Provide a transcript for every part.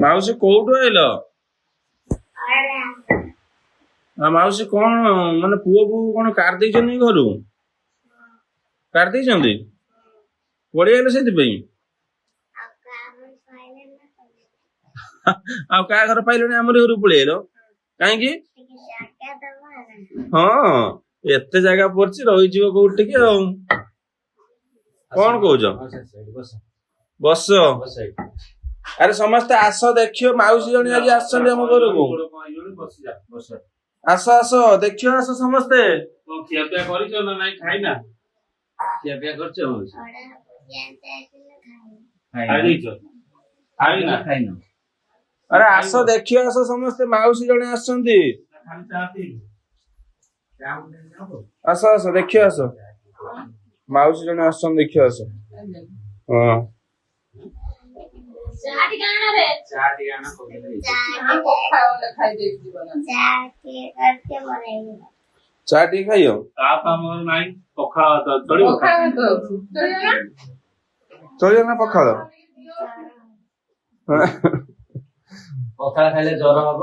ମାଉସୀ କୋଉଠୁ ଆଇଲ? ମାଉସୀ କଣ ମାନେ ପୁଅକୁ କଣ କାଢି ଦେଇଛନ୍ତି ଘରୁ? କାଢି ଦେଇଛନ୍ତି? ପଳେଇଆଇଲେ ସେଥିପାଇଁ? ଆଉ କାହା ଘର ପାଇଲନି ଆମରି ଘରକୁ ପଳେଇଆଇଲ କାହିଁକି? ହଁ ଏତେ ଜାଗା ପଡିଛି ରହିଯିବ କୋଉଠି ଟିକେ ଆଉ। କଣ କହୁଛ? ବସ। ଆରେ ସମସ୍ତେ ଆସ ଦେଖିବ ମାଉସୀ ଜଣେ ଆଜି ଆସିଛନ୍ତି ଆମ ଘରକୁ। ଆସ ଆସ ଦେଖିବ ଆସ ସମସ୍ତେ। ଖିଆପିଆ କରିଛ ନା ନାଇଁ? ଖାଇନା? ଖିଆପିଆ କରିଛ? ଆରେ ଆସ ଦେଖିବ ଆସ ସମସ୍ତେ ମାଉସୀ ଜଣେ ଆସିଛନ୍ତି। ଆସ ଆସ ଦେଖିବ ଆସ ମାଉସୀ ଜଣେ ଆସିଛନ୍ତି ଦେଖିବ ଆସ। ହଁ ଚା ଟିକେ ଖାଇବ? ଚଳିବ ନା ପଖାଳ? ପଖାଳ ଖାଇଲେ ଜର ହବ।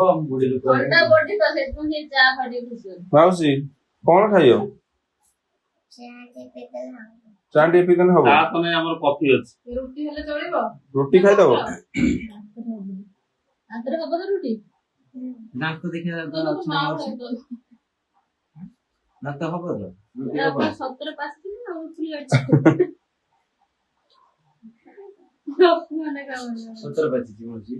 ମାଉସୀ କଣ ଖାଇବ? ଚା ଟିକେ ପିଇଦେଲେ ହବ। ଆମର କଫି ଅଛି। ରୁଟି ହେଲେ ଚଳିବ? ରୁଟି ଖାଇଦବ? ଦାନ୍ତ ଦେଖିବା ଦାନ୍ତ ହବ ତ? ସତରେ ପାଚିଛି।